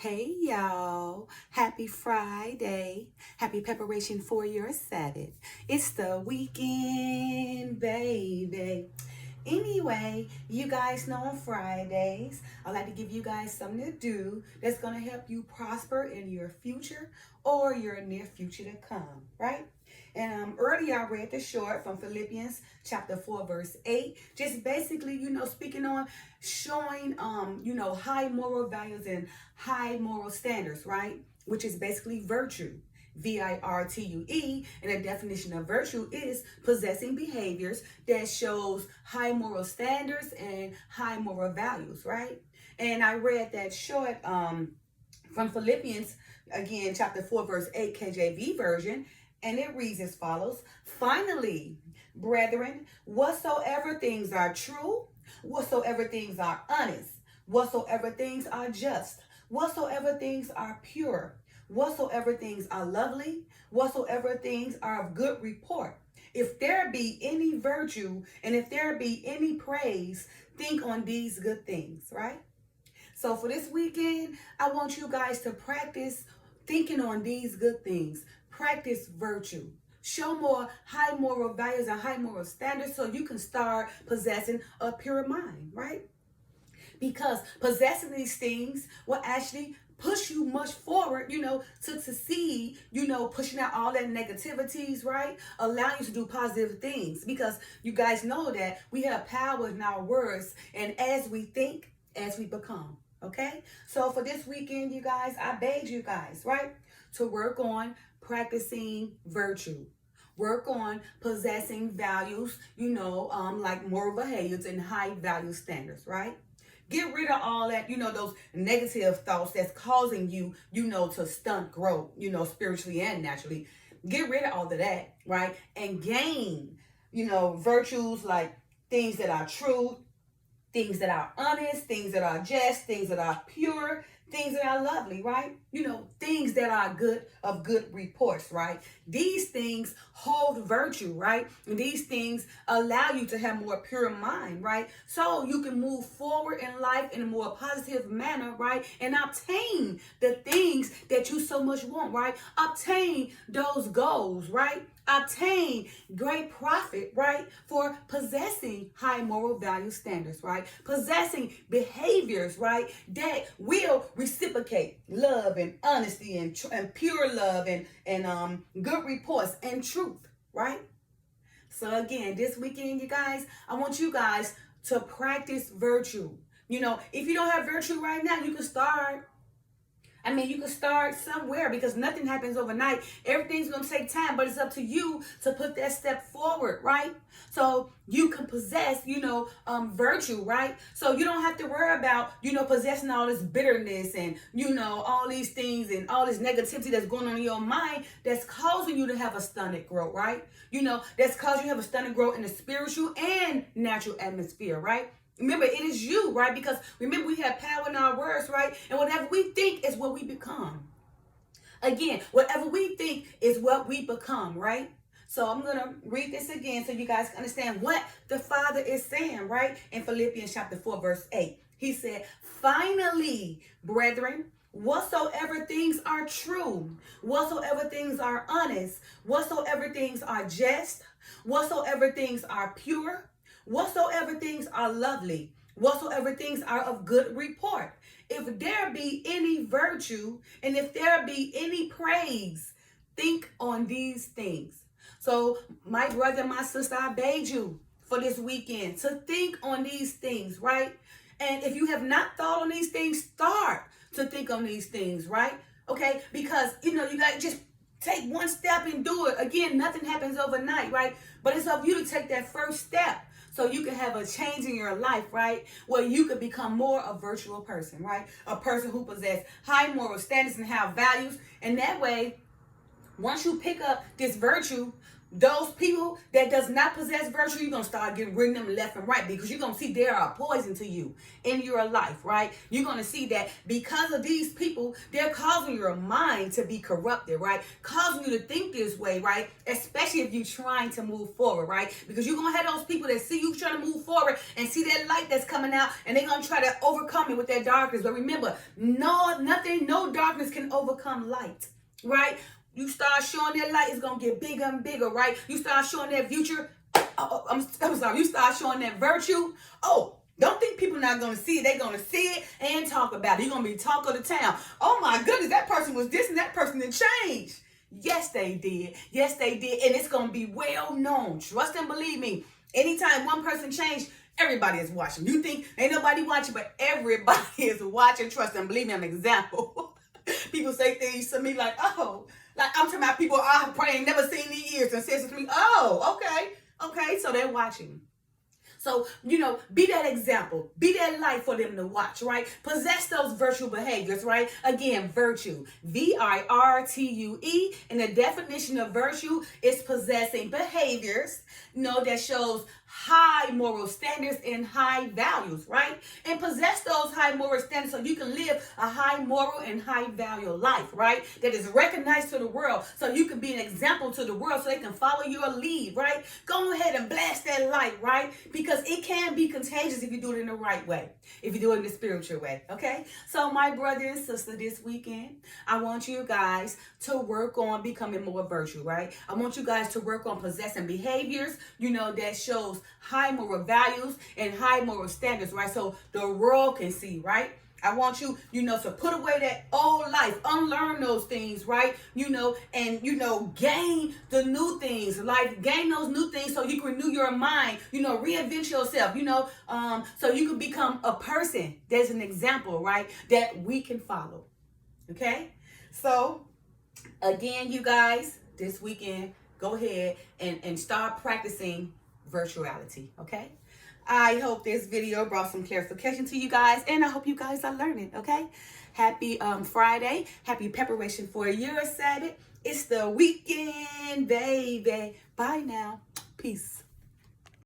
Hey y'all, happy Friday. Happy preparation for your Sabbath. It's the weekend, baby. Anyway, you guys know on Fridays, I like to give you guys something to do that's going to help you prosper in your future or your near future to come, right? And earlier I read the short from Philippians chapter 4, verse 8. Just basically, speaking on showing, high moral values and high moral standards, right? Which is basically virtue. virtue, and the definition of virtue is possessing behaviors that shows high moral standards and high moral values, right? And I read that short from Philippians, again, chapter 4, verse 8, KJV version, and it reads as follows: Finally, brethren, whatsoever things are true, whatsoever things are honest, whatsoever things are just, whatsoever things are pure, whatsoever things are lovely, whatsoever things are of good report, if there be any virtue and if there be any praise, think on these good things, right? So for this weekend, I want you guys to practice thinking on these good things. Practice virtue. Show more high moral values and high moral standards so you can start possessing a pure mind, right? Because possessing these things will actually push you much forward, to succeed, pushing out all that negativities, right? Allow you to do positive things, because you guys know that we have power in our words, and as we think, as we become, okay? So for this weekend, you guys, I beg you guys, right, to work on practicing virtue. Work on possessing values, like moral behaviors and high value standards, right? Get rid of all that, those negative thoughts that's causing you, to stunt growth, spiritually and naturally. Get rid of all of that, right? And gain, virtues like things that are true, things that are honest, things that are just, things that are pure, things that are lovely, right? Things that are good, of good reports, right? These things hold virtue, right? And these things allow you to have more pure mind, right? So you can move forward in life in a more positive manner, right? And obtain the things that you so much want, right? Obtain those goals, right? Obtain great profit, right? For possessing high moral value standards, right? Possessing behaviors, right? That will reciprocate love and honesty and pure love and good reports and truth, right? So again, this weekend, you guys, I want you guys to practice virtue. If you don't have virtue right now, you can start. You can start somewhere, because nothing happens overnight. Everything's going to take time, but it's up to you to put that step forward, right? So you can possess, virtue, right? So you don't have to worry about, possessing all this bitterness and, all these things and all this negativity that's going on in your mind that's causing you to have a stunted growth, right? That's causing you to have a stunted growth in the spiritual and natural atmosphere, right? Remember, it is you, right? Because remember, we have power in our words, right? And whatever we think is what we become. Again, whatever we think is what we become, right? So I'm going to read this again so you guys can understand what the Father is saying, right? In Philippians chapter 4, verse 8. He said, finally, brethren, whatsoever things are true, whatsoever things are honest, whatsoever things are just, whatsoever things are pure, whatsoever things are lovely, whatsoever things are of good report, if there be any virtue and if there be any praise, think on these things. So my brother, my sister, I beg you for this weekend to think on these things, right? And if you have not thought on these things, start to think on these things, right? Okay, because you got to just take one step and do it. Again, nothing happens overnight, right? But it's up to you to take that first step so you can have a change in your life, right? Where you could become more a virtual person, right? A person who possesses high moral standards and have values. And that way, once you pick up this virtue, those people that does not possess virtue, you're going to start getting rid of them left and right, because you're going to see they are a poison to you in your life, right? You're going to see that because of these people, they're causing your mind to be corrupted, right? Causing you to think this way, right? Especially if you're trying to move forward, right? Because you're going to have those people that see you trying to move forward and see that light that's coming out, and they're going to try to overcome it with their darkness. But remember, no darkness can overcome light, right? You start showing that light, it's going to get bigger and bigger, right? You start showing that future. I'm sorry. You start showing that virtue. Oh, don't think people not going to see it. They're going to see it and talk about it. You're going to be talk of the town. Oh, my goodness, that person was this and that person didn't change. Yes, they did. Yes, they did. And it's going to be well known. Trust and believe me. Anytime one person changed, everybody is watching. You think ain't nobody watching, but everybody is watching. Trust and believe me. I'm an example. People say things to me like, oh, like I'm talking about people I probably ain't never seen in years, and says to me, oh, okay, so they're watching. So, be that example, be that light for them to watch, right? Possess those virtual behaviors, right? Again, virtue, virtue. And the definition of virtue is possessing behaviors, that shows high moral standards and high values, right? And possess those high moral standards so you can live a high moral and high value life, right? That is recognized to the world, so you can be an example to the world so they can follow your lead, right? Go ahead and blast that light, right? Because it can be contagious if you do it in the right way, if you do it in the spiritual way, okay? So my brother and sister, this weekend, I want you guys to work on becoming more virtue, right? I want you guys to work on possessing behaviors, that shows high moral values and high moral standards, right? So the world can see, right? I want you, to put away that old life, unlearn those things, right? And, gain the new things, gain those new things so you can renew your mind, reinvent yourself, so you can become a person. There's an example, right? That we can follow. Okay. So again, you guys, this weekend, go ahead and start practicing virtuality. Okay. I hope this video brought some clarification to you guys, and I hope you guys are learning, okay? Happy Friday. Happy preparation for your Sabbath. It's the weekend, baby. Bye now. Peace.